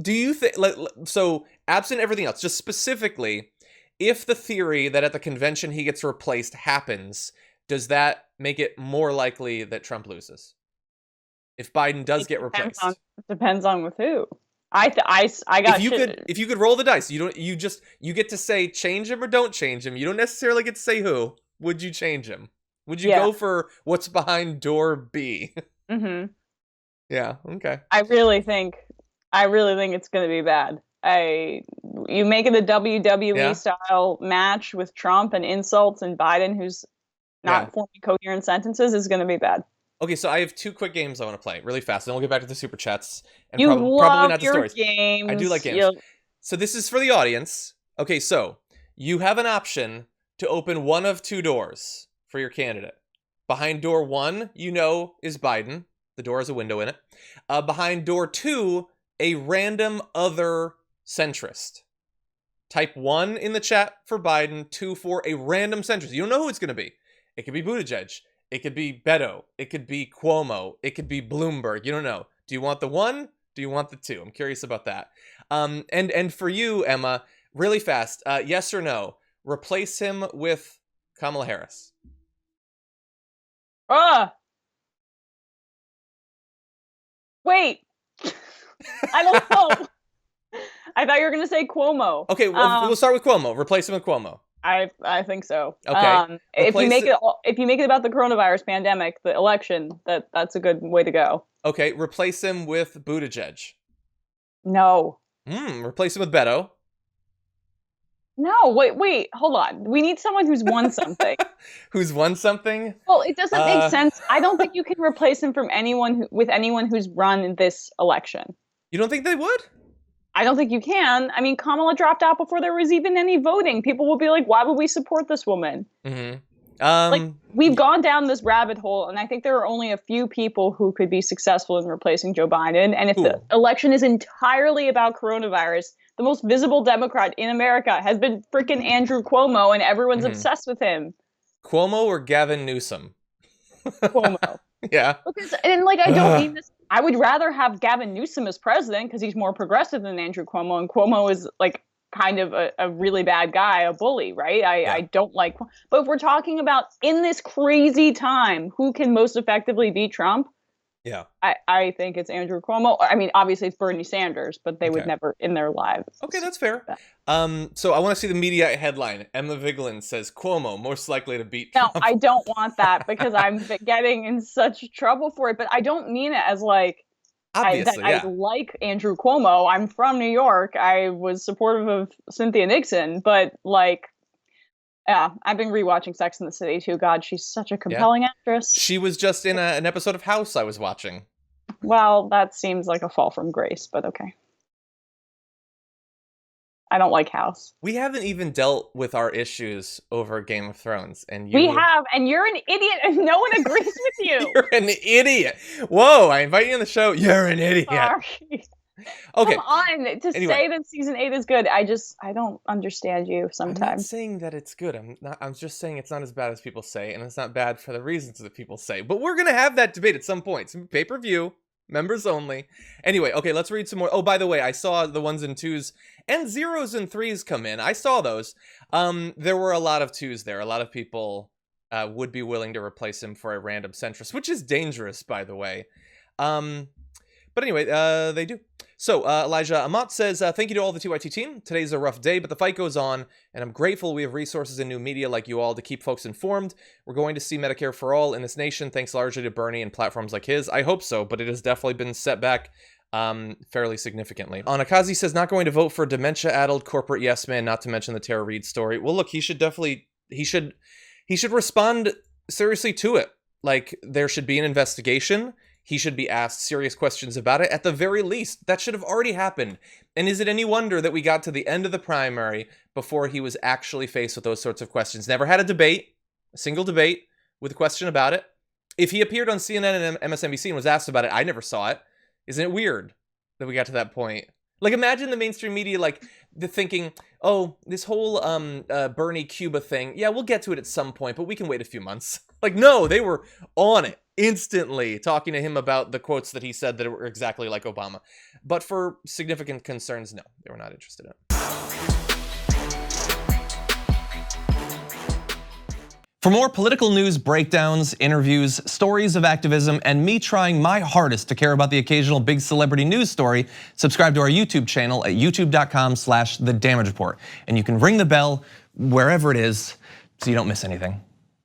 Do you think, so absent everything else, just specifically, if the theory that at the convention he gets replaced happens, does that make it more likely that Trump loses? If Biden does get replaced? Depends on with who. I got shit. If you could roll the dice, you get to say change him or don't change him. You don't necessarily get to say who. Would you change him? Would you go for what's behind door B? Mm-hmm. Yeah, okay. I really think it's gonna be bad. You make it a WWE style match with Trump and insults, and Biden, who's not forming coherent sentences, is gonna be bad. Okay, so I have 2 quick games I want to play really fast. Then we'll get back to the super chats and You probably not the your stories. games. I do like games. So this is for the audience. Okay, so you have an option to open one of 2 doors for your candidate. Behind door 1, is Biden. The door has a window in it. Behind door 2, a random other centrist. Type 1 in the chat for Biden, 2 for a random centrist. You don't know who it's going to be. It could be Buttigieg. It could be Beto. It could be Cuomo. It could be Bloomberg. You don't know. Do you want the 1? Do you want the 2? I'm curious about that. And for you, Emma, really fast, yes or no, replace him with Kamala Harris. Wait. I don't know. I thought you were going to say Cuomo. Okay, we'll start with Cuomo. Replace him with Cuomo. I think so. Okay. If you make it about the coronavirus pandemic, the election, that's a good way to go. Okay, replace him with Buttigieg. No. Replace him with Beto. No, wait, hold on. We need someone who's won something. Who's won something? Well, it doesn't make sense. I don't think you can replace him with anyone who's run this election. You don't think they would? I don't think you can. I mean, Kamala dropped out before there was even any voting. People will be like, why would we support this woman? Mm-hmm. We've gone down this rabbit hole, and I think there are only a few people who could be successful in replacing Joe Biden. And if the election is entirely about coronavirus, the most visible Democrat in America has been freaking Andrew Cuomo, and everyone's obsessed with him. Cuomo or Gavin Newsom? Cuomo. Yeah. I don't mean this. I would rather have Gavin Newsom as president because he's more progressive than Andrew Cuomo, and Cuomo is kind of a really bad guy, a bully, right? I don't like. But if we're talking about in this crazy time, who can most effectively beat Trump? Yeah. I think it's Andrew Cuomo. I mean, obviously it's Bernie Sanders, but they would never in their lives. Okay, that's fair. So I want to see the media headline. Emma Vigeland says Cuomo most likely to beat Trump. No, I don't want that because I'm getting in such trouble for it. But I don't mean it as obviously, I like Andrew Cuomo. I'm from New York. I was supportive of Cynthia Nixon, but I've been rewatching Sex and the City too. God, she's such a compelling actress. She was just in an episode of House I was watching. Well, that seems like a fall from grace, but okay. I don't like House. We haven't even dealt with our issues over Game of Thrones, and we have, and you're an idiot, and no one agrees with you. You're an idiot. Whoa! I invite you on the show. You're an idiot. Sorry. Okay. Come on, say that season 8 is good. I don't understand you sometimes. I'm not saying that it's good. I'm just saying it's not as bad as people say, and it's not bad for the reasons that people say. But we're gonna have that debate at some point. Some pay-per-view. Members only. Anyway, okay, let's read some more. Oh, by the way, I saw the 1s and 2s and 0s and 3s come in. I saw those. There were a lot of 2s there. A lot of people would be willing to replace him for a random centrist, which is dangerous, by the way. But anyway, they do. So, Elijah Amat says, thank you to all the TYT team. Today's a rough day, but the fight goes on, and I'm grateful we have resources and new media like you all to keep folks informed. We're going to see Medicare for all in this nation, thanks largely to Bernie and platforms like his. I hope so, but it has definitely been set back fairly significantly. Anakazi says, not going to vote for a dementia-addled corporate yes man, not to mention the Tara Reid story. Well, look, he should respond seriously to it. Like, there should be an investigation. He should be asked serious questions about it. At the very least, that should have already happened. And is it any wonder that we got to the end of the primary before he was actually faced with those sorts of questions? Never had a single debate with a question about it. If he appeared on CNN and MSNBC and was asked about it, I never saw it. Isn't it weird that we got to that point? Like, imagine the mainstream media, the thinking, oh, this whole Bernie Cuba thing, yeah, we'll get to it at some point, but we can wait a few months. No, they were on it. instantly talking to him about the quotes that he said that were exactly like Obama. But for significant concerns, no, they were not interested in it. For more political news breakdowns, interviews, stories of activism, and me trying my hardest to care about the occasional big celebrity news story, subscribe to our YouTube channel at youtube.com/thedamagereport. And you can ring the bell wherever it is so you don't miss anything.